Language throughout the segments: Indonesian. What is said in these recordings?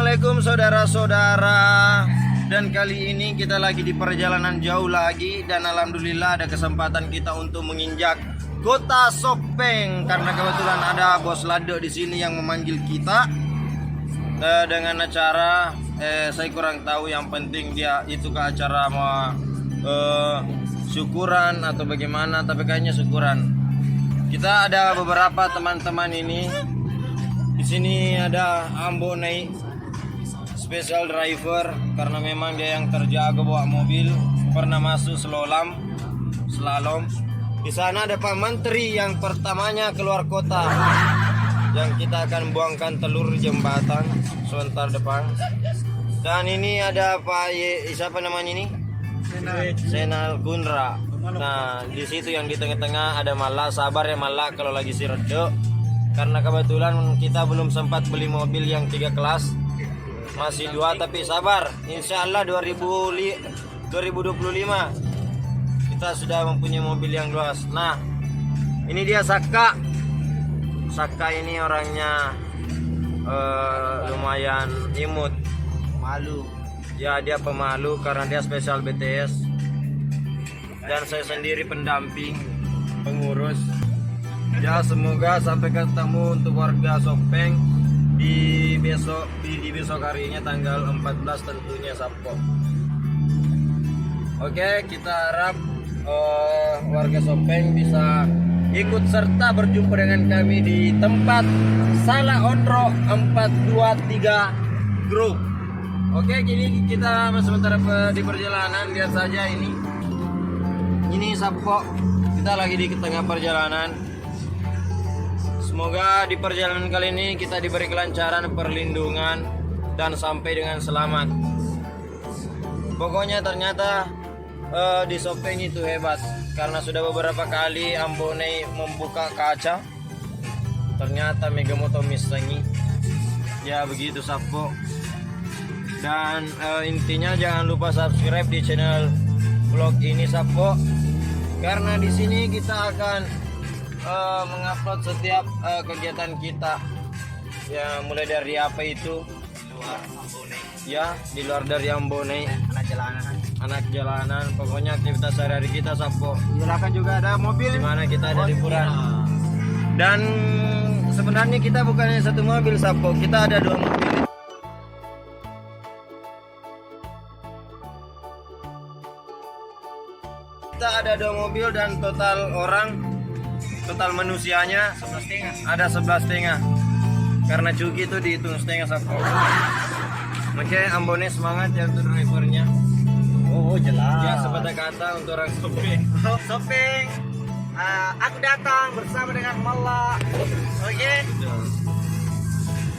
Assalamualaikum saudara-saudara. Dan kali ini kita lagi di perjalanan jauh lagi, dan alhamdulillah ada kesempatan kita untuk menginjak kota Sopeng karena kebetulan ada bos Lado di sini yang memanggil kita dengan acara saya kurang tahu, yang penting dia itu ke acara mau syukuran atau bagaimana, tapi kayaknya syukuran. Kita ada beberapa teman-teman ini. Di sini ada Ambo Nei, special driver, karena memang dia yang terjaga bawa mobil, pernah masuk slalom. Di sana ada Pak Menteri yang pertamanya keluar kota, yang kita akan buangkan telur jembatan sebentar depan. Dan ini ada Pak siapa namanya ini? Senal Gunra. Nah, di situ yang di tengah-tengah ada Mala. Sabar ya Mala kalau lagi si redo, karena kebetulan kita belum sempat beli mobil yang 3 kelas, masih 2, tapi sabar, insya Allah 2025 kita sudah mempunyai mobil yang luas. Nah, ini dia Saka ini orangnya lumayan imut, malu ya, dia pemalu karena dia spesial BTS, dan saya sendiri pendamping pengurus. Ya, semoga sampai ketemu untuk warga Sopeng di besok harinya tanggal 14 tentunya Sabtu. Oke, kita harap warga Sopeng bisa ikut serta berjumpa dengan kami di tempat Salah Onro 423 Group. Oke, kini kita sementara di perjalanan, lihat saja ini Sabtu, kita lagi di tengah perjalanan. Semoga di perjalanan kali ini kita diberi kelancaran, perlindungan, dan sampai dengan selamat. Pokoknya ternyata di Sopeng itu hebat, karena sudah beberapa kali Ambo Nei membuka kaca, ternyata Megamoto misengi. Ya begitu Sapo. Dan intinya jangan lupa subscribe di channel vlog ini Sapo, karena di sini kita akan mengupload setiap kegiatan kita, ya mulai dari apa itu luar Ambo Nei, ya di luar dari Ambo Nei, anak jalanan, pokoknya aktivitas sehari-hari kita Sapo. Di belakang juga ada mobil di mana kita ada liburan. Dan sebenarnya kita bukannya satu mobil Sapo, kita ada 2 mobil. Kita ada 2 mobil dan total manusianya ada 11,5, karena cuki itu dihitung setengah Sapo. Oke, Ambo Nei semangat ya untuk drivernya. Oh jelas ya, sepatah kata untuk orang Sopeng. Aku datang bersama dengan Mala. Oke.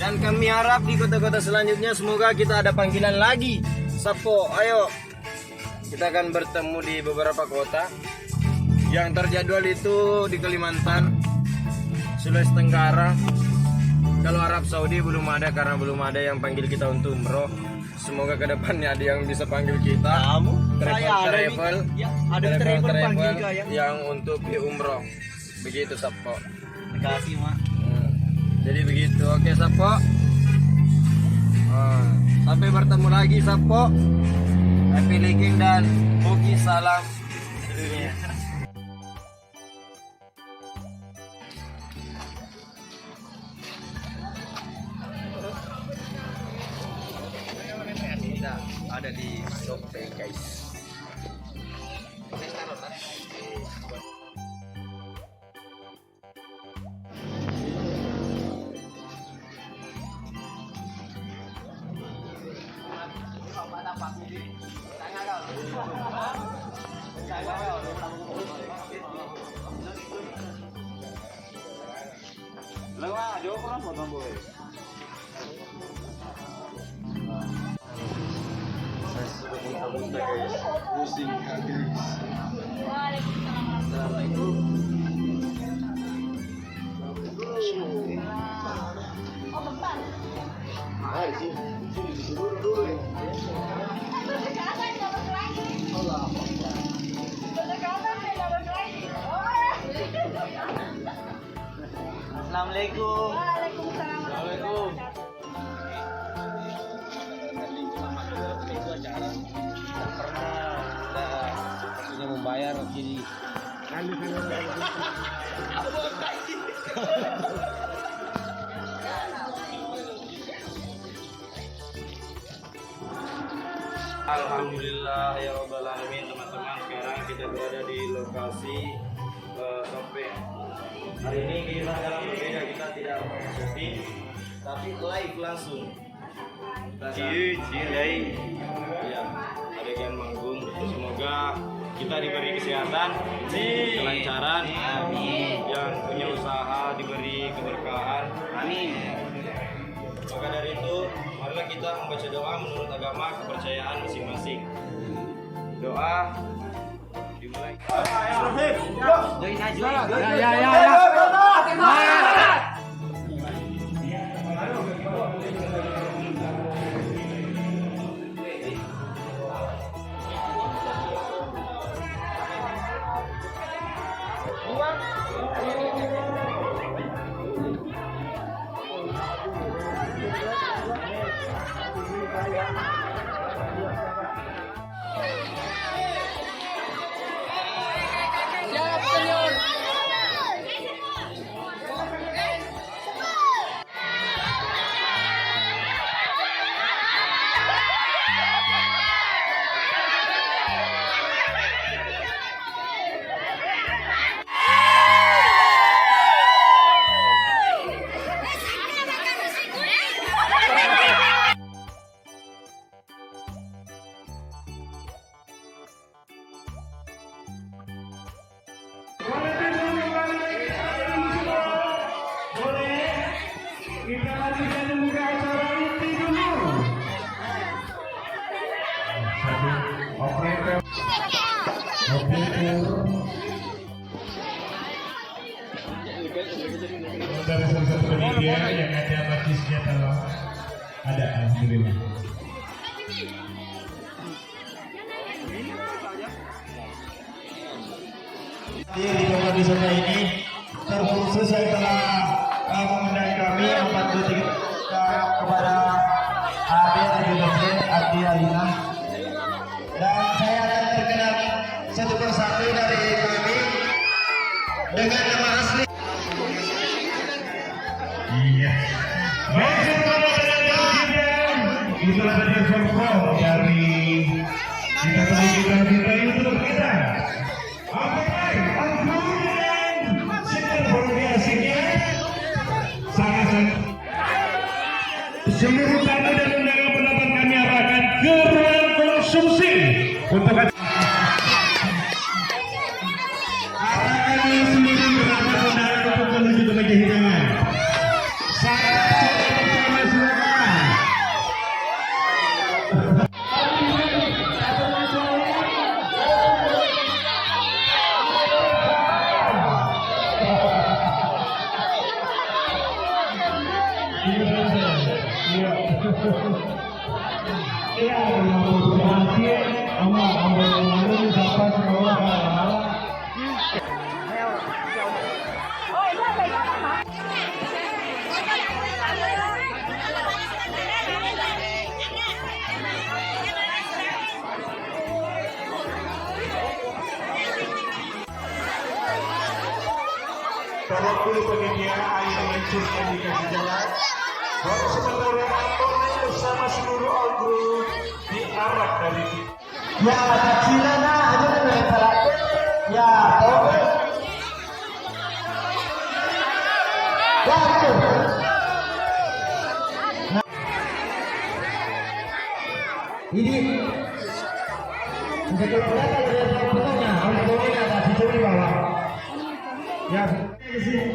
Dan kami harap di kota-kota selanjutnya semoga kita ada panggilan lagi Sapo. Ayo, kita akan bertemu di beberapa kota. Yang terjadwal itu di Kalimantan, Sulawesi Tenggara. Kalau Arab Saudi belum ada, karena belum ada yang panggil kita untuk umroh. Semoga kedepannya ada yang bisa panggil kita. Travel yang untuk di umroh. Begitu Sapo. Terima kasih Mak. Jadi begitu. Oke Sapo. Sampai bertemu lagi Sapo. Happy Liking dan Buki salam dunia. Ada di Sopeng guys. Pusing guys. Assalamualaikum. Assalamualaikum. Waalaikumsalam. Assalamualaikum. Alhamdulillah ya Rabbal Alamin, teman-teman. Sekarang kita berada di lokasi topeng. Hari ini kita dalam berbeda, kita tidak syuting tapi live langsung. Ya, adegan manggung. Semoga kita diberi kesehatan, kelancaran, yang punya usaha diberi keberkahan. Amin. Maka dari itu, marilah kita membaca doa menurut agama kepercayaan masing-masing. Doa dimulai. Kita lanjutkan membuka acara inti dulu. Operator. Dari salah satu media yang ada batisnya dalam ada, alhamdulillah. Di tempat wisata ini terkhusus yang telah mengundang kami kepada Adir Yudhofre Abdi Alina, dan saya akan terkenal satu persatu dari kami dengan nama asli. Iya. Baik, itulah tadi perform dari kita untuk kita. Seluruh tamu dan undangan penonton kami arahkan ke ruang konsumsi untuk arahkan seluruh penonton undangan untuk menuju ke meja hidangan. Saya bersama silakan. Tolong dulu penyedia air mancur yang dikasih jalan. Baru sementara aktornya bersama seluruh all group diarak dari kita. Ya, kecilana aja dari parate. Ya, tahu. Ya, betul. Ini untuk kelihatan dari fotonya, orang ada di bawah. Ya, di sini.